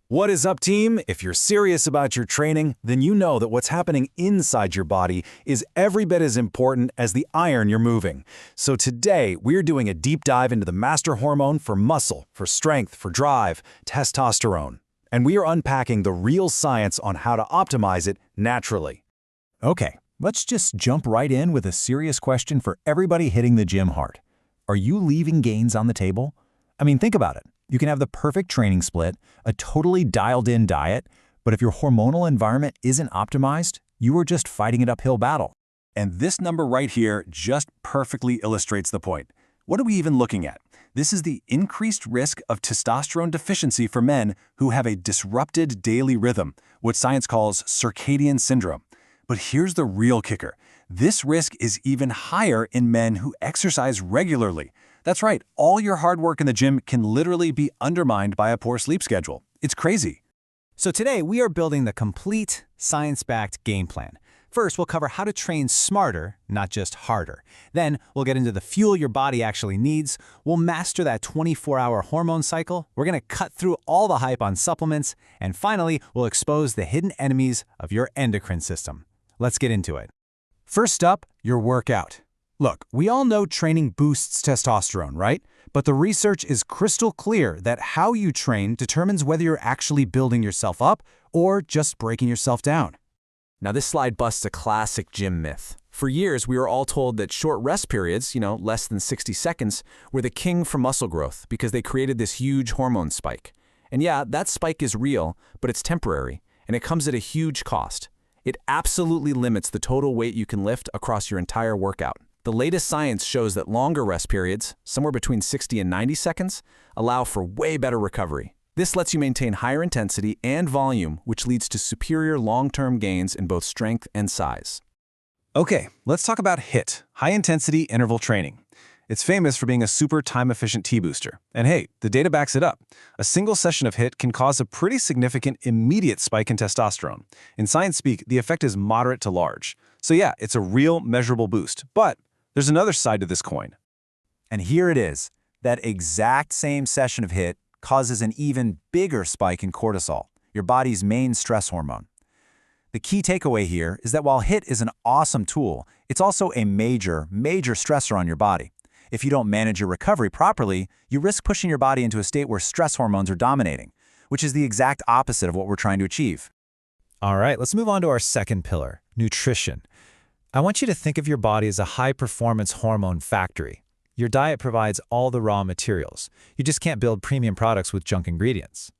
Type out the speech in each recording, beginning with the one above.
What is up, team? If you're serious about your training, then you know that what's happening inside your body is every bit as important as the iron you're moving. So today, we're doing a deep dive into the master hormone for muscle, for strength, for drive, testosterone. And we are unpacking the real science on how to optimize it naturally. Okay, let's just jump right in with a serious question for everybody hitting the gym hard. Are you leaving gains on the table? I mean, think about it. You can have the perfect training split, a totally dialed-in diet, but if your hormonal environment isn't optimized, you are just fighting an uphill battle. And this number right here just perfectly illustrates the point. What are we even looking at? This is the increased risk of testosterone deficiency for men who have a disrupted daily rhythm, what science calls circadian syndrome. But here's the real kicker. This risk is even higher in men who exercise regularly. That's right, all your hard work in the gym can literally be undermined by a poor sleep schedule. It's crazy. So today, we are building the complete, science-backed game plan. First, we'll cover how to train smarter, not just harder. Then, we'll get into the fuel your body actually needs. We'll master that 24-hour hormone cycle. We're going to cut through all the hype on supplements. And finally, we'll expose the hidden enemies of your endocrine system. Let's get into it. First up, your workout. Look, we all know training boosts testosterone, right? But the research is crystal clear that how you train determines whether you're actually building yourself up or just breaking yourself down. Now this slide busts a classic gym myth. For years, we were all told that short rest periods, less than 60 seconds, were the king for muscle growth because they created this huge hormone spike. And yeah, that spike is real, but it's temporary, and it comes at a huge cost. It absolutely limits the total weight you can lift across your entire workout. The latest science shows that longer rest periods, somewhere between 60 and 90 seconds, allow for way better recovery. This lets you maintain higher intensity and volume, which leads to superior long-term gains in both strength and size. Okay, let's talk about HIIT, high-intensity interval training. It's famous for being a super time-efficient T-booster. And hey, the data backs it up. A single session of HIIT can cause a pretty significant immediate spike in testosterone. In science speak, the effect is moderate to large. So yeah, it's a real measurable boost. But there's another side to this coin. And here it is. That exact same session of HIIT causes an even bigger spike in cortisol, your body's main stress hormone. The key takeaway here is that while HIIT is an awesome tool, it's also a major stressor on your body. If you don't manage your recovery properly, you risk pushing your body into a state where stress hormones are dominating, which is the exact opposite of what we're trying to achieve. All right, let's move on to our second pillar, nutrition. I want you to think of your body as a high-performance hormone factory. Your diet provides all the raw materials. You just can't build premium products with junk ingredients.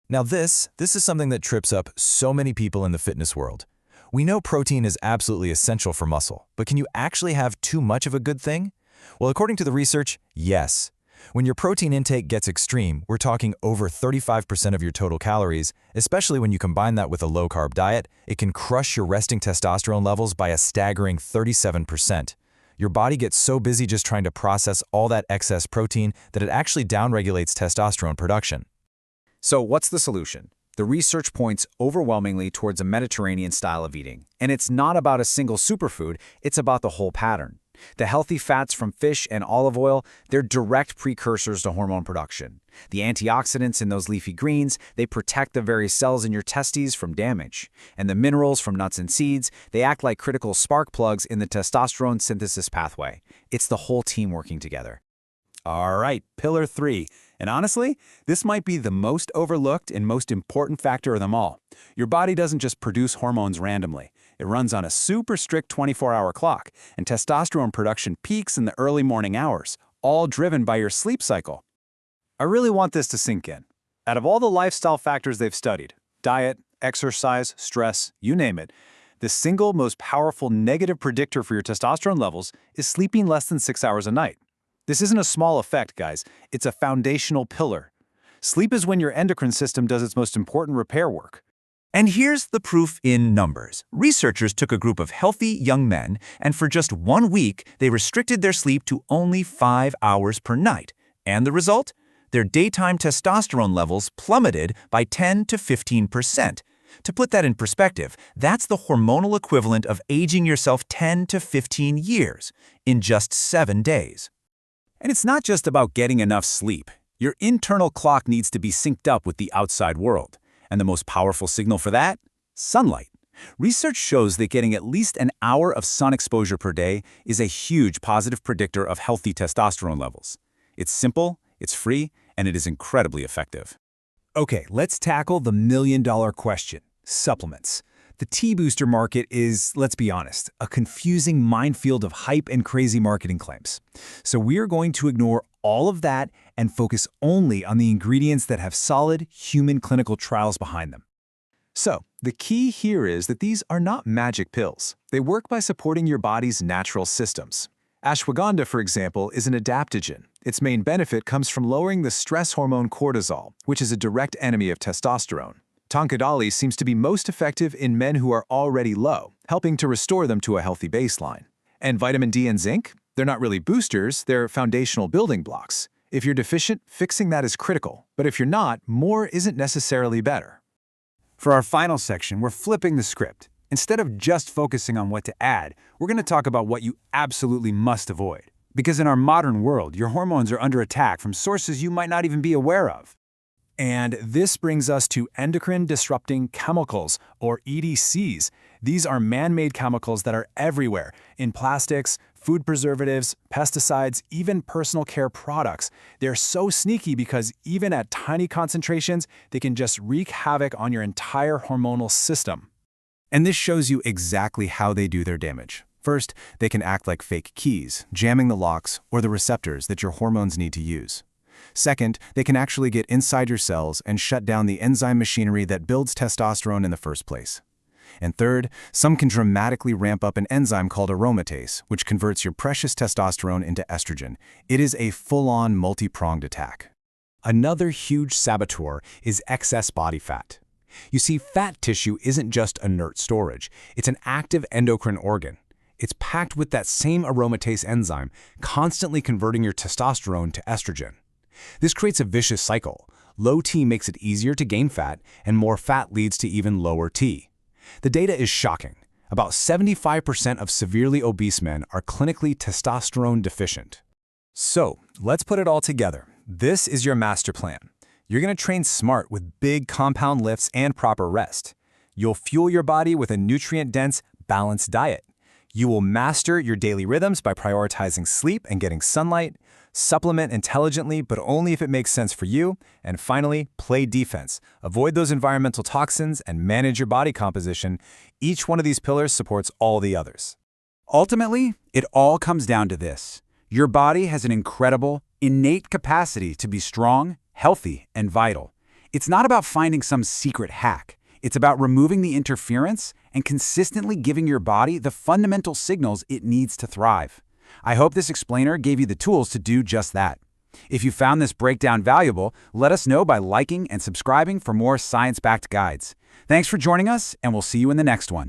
Now this is something that trips up so many people in the fitness world. We know protein is absolutely essential for muscle, but can you actually have too much of a good thing? Well, according to the research, yes. When your protein intake gets extreme, we're talking over 35% of your total calories, especially when you combine that with a low-carb diet, it can crush your resting testosterone levels by a staggering 37%. Your body gets so busy just trying to process all that excess protein that it actually downregulates testosterone production. So what's the solution? The research points overwhelmingly towards a Mediterranean style of eating. And it's not about a single superfood, it's about the whole pattern. The healthy fats from fish and olive oil, they're direct precursors to hormone production. The antioxidants in those leafy greens, they protect the very cells in your testes from damage. And the minerals from nuts and seeds, they act like critical spark plugs in the testosterone synthesis pathway. It's the whole team working together. All right, pillar 3. And honestly, this might be the most overlooked and most important factor of them all. Your body doesn't just produce hormones randomly. It runs on a super strict 24-hour clock, and testosterone production peaks in the early morning hours, all driven by your sleep cycle. I really want this to sink in. Out of all the lifestyle factors they've studied, diet, exercise, stress, you name it, the single most powerful negative predictor for your testosterone levels is sleeping less than 6 hours a night. This isn't a small effect, guys. It's a foundational pillar. Sleep is when your endocrine system does its most important repair work. And here's the proof in numbers. Researchers took a group of healthy young men, and for just 1 week, they restricted their sleep to only 5 hours per night. And the result? Their daytime testosterone levels plummeted by 10 to 15%. To put that in perspective, that's the hormonal equivalent of aging yourself 10 to 15 years in just 7 days. And it's not just about getting enough sleep. Your internal clock needs to be synced up with the outside world. And the most powerful signal for that? Sunlight. Research shows that getting at least an hour of sun exposure per day is a huge positive predictor of healthy testosterone levels. It's simple, it's free, and it is incredibly effective. Okay, let's tackle the million-dollar question, supplements. The T-booster market is, let's be honest, a confusing minefield of hype and crazy marketing claims. So we're going to ignore all of that and focus only on the ingredients that have solid human clinical trials behind them. So, the key here is that these are not magic pills. They work by supporting your body's natural systems. Ashwagandha, for example, is an adaptogen. Its main benefit comes from lowering the stress hormone cortisol, which is a direct enemy of testosterone. Tonkadali seems to be most effective in men who are already low, helping to restore them to a healthy baseline. And vitamin D and zinc? They're not really boosters, they're foundational building blocks. If you're deficient, fixing that is critical. But if you're not, more isn't necessarily better. For our final section, we're flipping the script. Instead of just focusing on what to add, we're going to talk about what you absolutely must avoid. Because in our modern world, your hormones are under attack from sources you might not even be aware of. And this brings us to endocrine-disrupting chemicals, or EDCs. These are man-made chemicals that are everywhere, in plastics, food preservatives, pesticides, even personal care products. They're so sneaky because even at tiny concentrations, they can just wreak havoc on your entire hormonal system. And this shows you exactly how they do their damage. First, they can act like fake keys, jamming the locks or the receptors that your hormones need to use. Second, they can actually get inside your cells and shut down the enzyme machinery that builds testosterone in the first place. And third, some can dramatically ramp up an enzyme called aromatase, which converts your precious testosterone into estrogen. It is a full-on multi-pronged attack. Another huge saboteur is excess body fat. You see, fat tissue isn't just inert storage. It's an active endocrine organ. It's packed with that same aromatase enzyme, constantly converting your testosterone to estrogen. This creates a vicious cycle. Low T makes it easier to gain fat, and more fat leads to even lower T. The data is shocking. About 75% of severely obese men are clinically testosterone deficient. So, let's put it all together. This is your master plan. You're going to train smart with big compound lifts and proper rest. You'll fuel your body with a nutrient-dense, balanced diet. You will master your daily rhythms by prioritizing sleep and getting sunlight. Supplement intelligently, but only if it makes sense for you. And finally, play defense. Avoid those environmental toxins and manage your body composition. Each one of these pillars supports all the others. Ultimately, it all comes down to this. Your body has an incredible, innate capacity to be strong, healthy, and vital. It's not about finding some secret hack. It's about removing the interference and consistently giving your body the fundamental signals it needs to thrive. I hope this explainer gave you the tools to do just that. If you found this breakdown valuable, let us know by liking and subscribing for more science-backed guides. Thanks for joining us, and we'll see you in the next one.